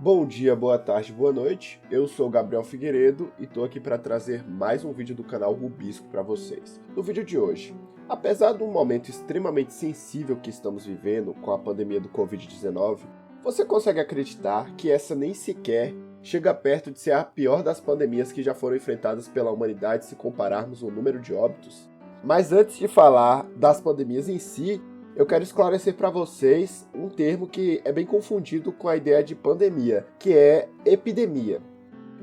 Bom dia, boa tarde, boa noite. Eu sou o Gabriel Figueiredo e estou aqui para trazer mais um vídeo do canal Rubisco para vocês. No vídeo de hoje, apesar de um momento extremamente sensível que estamos vivendo com a pandemia do Covid-19, você consegue acreditar que essa nem sequer chega perto de ser a pior das pandemias que já foram enfrentadas pela humanidade se compararmos o número de óbitos? Mas antes de falar das pandemias em si, eu quero esclarecer para vocês um termo que é bem confundido com a ideia de pandemia, que é epidemia.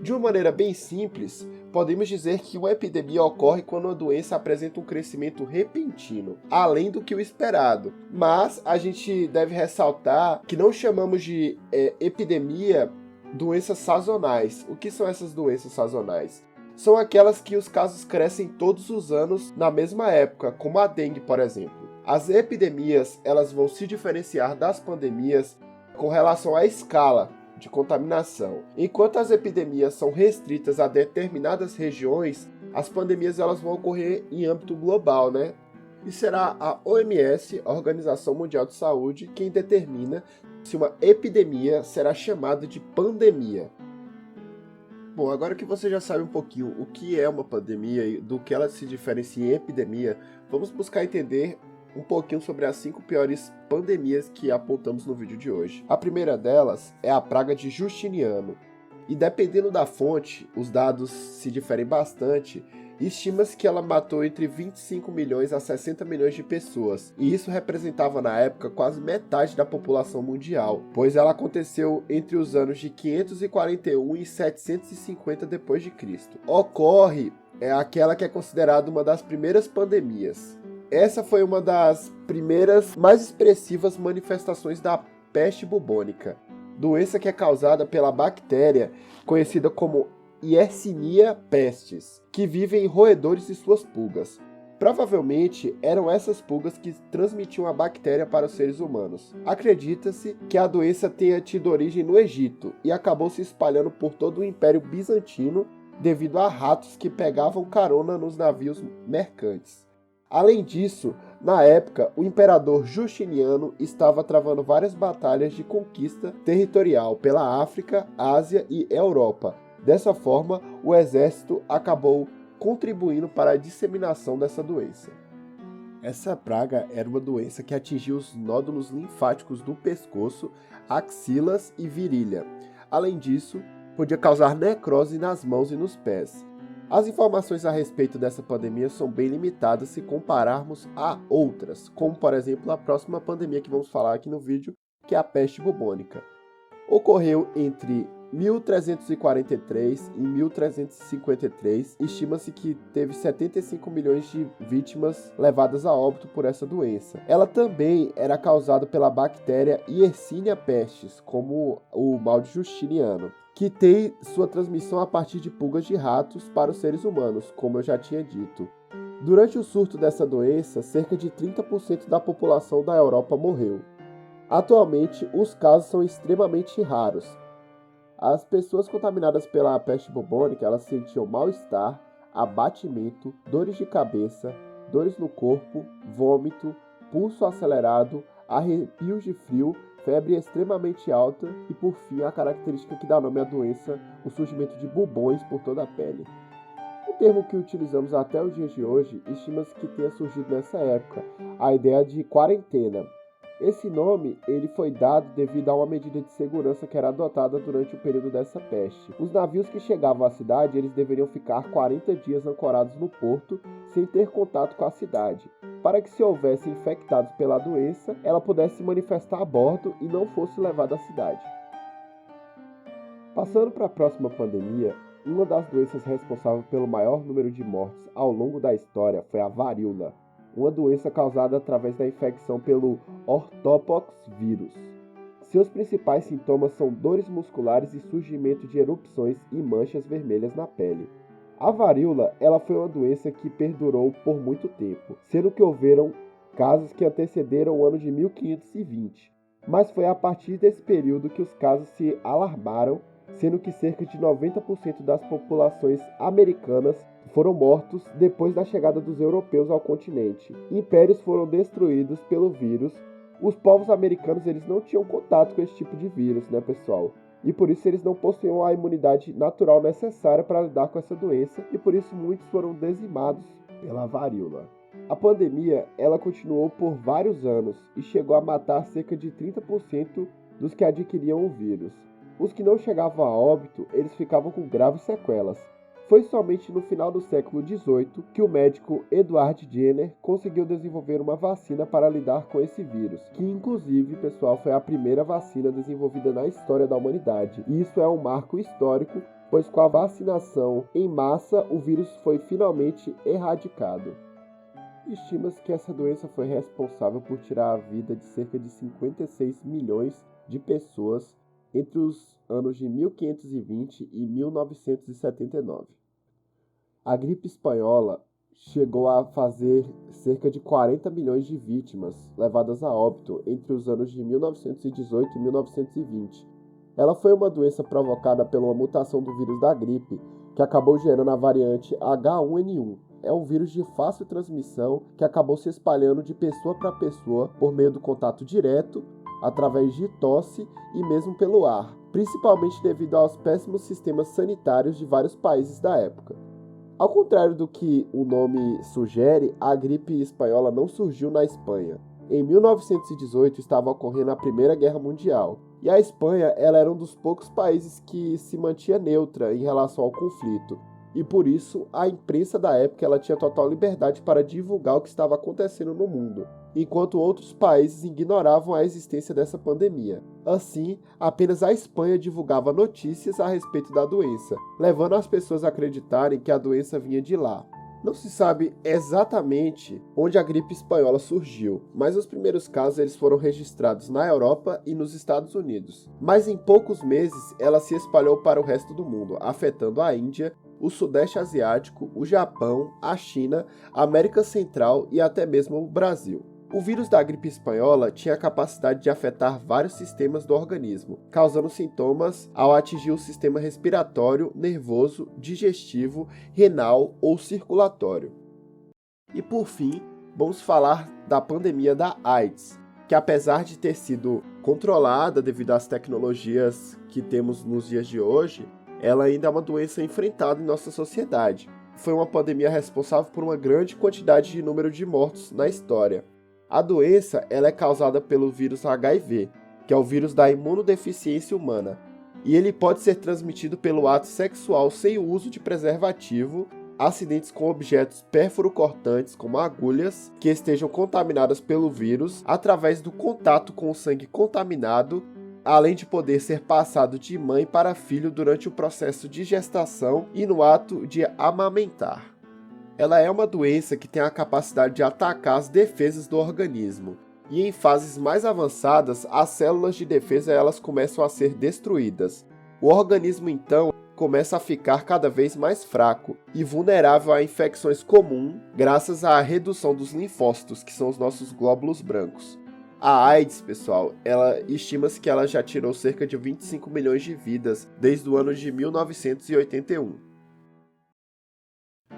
De uma maneira bem simples, podemos dizer que uma epidemia ocorre quando uma doença apresenta um crescimento repentino, além do que o esperado. Mas a gente deve ressaltar que não chamamos de epidemia doenças sazonais. O que são essas doenças sazonais? São aquelas que os casos crescem todos os anos na mesma época, como a dengue, por exemplo. As epidemias elas vão se diferenciar das pandemias com relação à escala de contaminação. Enquanto as epidemias são restritas a determinadas regiões, as pandemias elas vão ocorrer em âmbito global, né? E será a OMS, a Organização Mundial de Saúde, quem determina se uma epidemia será chamada de pandemia. Bom, agora que você já sabe um pouquinho o que é uma pandemia e do que ela se diferencia em epidemia, vamos buscar entender um pouquinho sobre as 5 piores pandemias que apontamos no vídeo de hoje. A primeira delas é a praga de Justiniano. E dependendo da fonte, os dados se diferem bastante. Estima-se que ela matou entre 25 milhões a 60 milhões de pessoas, e isso representava na época quase metade da população mundial, pois ela aconteceu entre os anos de 541 e 750 d.C. Ocorre aquela que é considerada uma das primeiras pandemias. Essa foi uma das primeiras mais expressivas manifestações da peste bubônica, doença que é causada pela bactéria conhecida como Yersinia pestis, que vive em roedores e suas pulgas. Provavelmente eram essas pulgas que transmitiam a bactéria para os seres humanos. Acredita-se que a doença tenha tido origem no Egito e acabou se espalhando por todo o Império Bizantino devido a ratos que pegavam carona nos navios mercantes. Além disso, na época, o imperador Justiniano estava travando várias batalhas de conquista territorial pela África, Ásia e Europa. Dessa forma, o exército acabou contribuindo para a disseminação dessa doença. Essa praga era uma doença que atingia os nódulos linfáticos do pescoço, axilas e virilha. Além disso, podia causar necrose nas mãos e nos pés. As informações a respeito dessa pandemia são bem limitadas se compararmos a outras, como por exemplo a próxima pandemia que vamos falar aqui no vídeo, que é a peste bubônica. Ocorreu entre 1343 e 1353, estima-se que teve 75 milhões de vítimas levadas a óbito por essa doença. Ela também era causada pela bactéria Yersinia pestis, como o mal de Justiniano, que tem sua transmissão a partir de pulgas de ratos para os seres humanos, como eu já tinha dito. Durante o surto dessa doença, cerca de 30% da população da Europa morreu. Atualmente, os casos são extremamente raros. As pessoas contaminadas pela peste bubônica, elas sentiam mal-estar, abatimento, dores de cabeça, dores no corpo, vômito, pulso acelerado, arrepios de frio, febre extremamente alta e, por fim, a característica que dá nome à doença, o surgimento de bubões por toda a pele. O termo que utilizamos até os dias de hoje, estima-se que tenha surgido nessa época, a ideia de quarentena. Esse nome ele foi dado devido a uma medida de segurança que era adotada durante o período dessa peste. Os navios que chegavam à cidade eles deveriam ficar 40 dias ancorados no porto sem ter contato com a cidade, para que se houvesse infectados pela doença, ela pudesse se manifestar a bordo e não fosse levada à cidade. Passando para a próxima pandemia, uma das doenças responsáveis pelo maior número de mortes ao longo da história foi a varíola, uma doença causada através da infecção pelo ortopox vírus. Seus principais sintomas são dores musculares e surgimento de erupções e manchas vermelhas na pele. A varíola ela foi uma doença que perdurou por muito tempo, sendo que houveram casos que antecederam o ano de 1520. Mas foi a partir desse período que os casos se alarmaram, sendo que cerca de 90% das populações americanas foram mortos depois da chegada dos europeus ao continente. Impérios foram destruídos pelo vírus Os povos americanos eles não tinham contato com esse tipo de vírus, né, pessoal? E por isso eles não possuíam a imunidade natural necessária para lidar com essa doença e por isso muitos foram dizimados pela varíola. A pandemia ela continuou por vários anos e chegou a matar cerca de 30% dos que adquiriam o vírus. Os que não chegavam a óbito, eles ficavam com graves sequelas. Foi somente no final do século XVIII que o médico Edward Jenner conseguiu desenvolver uma vacina para lidar com esse vírus, que inclusive, pessoal, foi a primeira vacina desenvolvida na história da humanidade. E isso é um marco histórico, pois com a vacinação em massa, o vírus foi finalmente erradicado. Estima-se que essa doença foi responsável por tirar a vida de cerca de 56 milhões de pessoas entre os anos de 1520 e 1979. A gripe espanhola chegou a fazer cerca de 40 milhões de vítimas levadas a óbito entre os anos de 1918 e 1920. Ela foi uma doença provocada por uma mutação do vírus da gripe, que acabou gerando a variante H1N1. É um vírus de fácil transmissão que acabou se espalhando de pessoa para pessoa por meio do contato direto, através de tosse e mesmo pelo ar, principalmente devido aos péssimos sistemas sanitários de vários países da época. Ao contrário do que o nome sugere, a gripe espanhola não surgiu na Espanha. Em 1918 estava ocorrendo a Primeira Guerra Mundial, e a Espanha ela era um dos poucos países que se mantinha neutra em relação ao conflito, e por isso a imprensa da época ela tinha total liberdade para divulgar o que estava acontecendo no mundo, enquanto outros países ignoravam a existência dessa pandemia. Assim, apenas a Espanha divulgava notícias a respeito da doença, levando as pessoas a acreditarem que a doença vinha de lá. Não se sabe exatamente onde a gripe espanhola surgiu, mas os primeiros casos eles foram registrados na Europa e nos Estados Unidos. Mas em poucos meses ela se espalhou para o resto do mundo, afetando a Índia, o Sudeste Asiático, o Japão, a China, a América Central e até mesmo o Brasil. O vírus da gripe espanhola tinha a capacidade de afetar vários sistemas do organismo, causando sintomas ao atingir o sistema respiratório, nervoso, digestivo, renal ou circulatório. E por fim, vamos falar da pandemia da AIDS, que apesar de ter sido controlada devido às tecnologias que temos nos dias de hoje, ela ainda é uma doença enfrentada em nossa sociedade. Foi uma pandemia responsável por uma grande quantidade de número de mortos na história. A doença ela é causada pelo vírus HIV, que é o vírus da imunodeficiência humana, e ele pode ser transmitido pelo ato sexual sem o uso de preservativo, acidentes com objetos pérfuro-cortantes, como agulhas, que estejam contaminadas pelo vírus, através do contato com o sangue contaminado, além de poder ser passado de mãe para filho durante o processo de gestação e no ato de amamentar. Ela é uma doença que tem a capacidade de atacar as defesas do organismo, e em fases mais avançadas, as células de defesa elas começam a ser destruídas. O organismo então começa a ficar cada vez mais fraco e vulnerável a infecções comuns, graças à redução dos linfócitos, que são os nossos glóbulos brancos. A AIDS, pessoal, estima-se que ela já tirou cerca de 25 milhões de vidas desde o ano de 1981.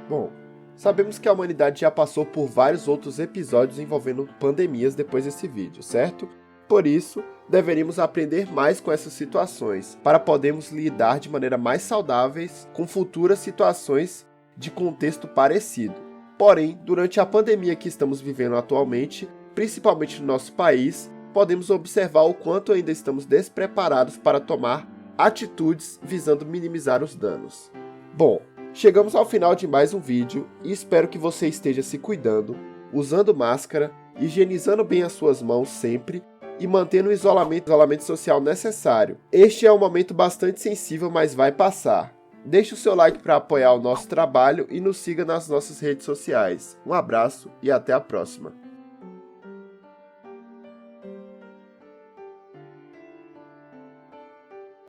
Bom, sabemos que a humanidade já passou por vários outros episódios envolvendo pandemias depois desse vídeo, certo? Por isso, deveríamos aprender mais com essas situações, para podermos lidar de maneira mais saudáveis com futuras situações de contexto parecido. Porém, durante a pandemia que estamos vivendo atualmente, principalmente no nosso país, podemos observar o quanto ainda estamos despreparados para tomar atitudes visando minimizar os danos. Bom, chegamos ao final de mais um vídeo e espero que você esteja se cuidando, usando máscara, higienizando bem as suas mãos sempre e mantendo o isolamento social necessário. Este é um momento bastante sensível, mas vai passar. Deixe o seu like para apoiar o nosso trabalho e nos siga nas nossas redes sociais. Um abraço e até a próxima.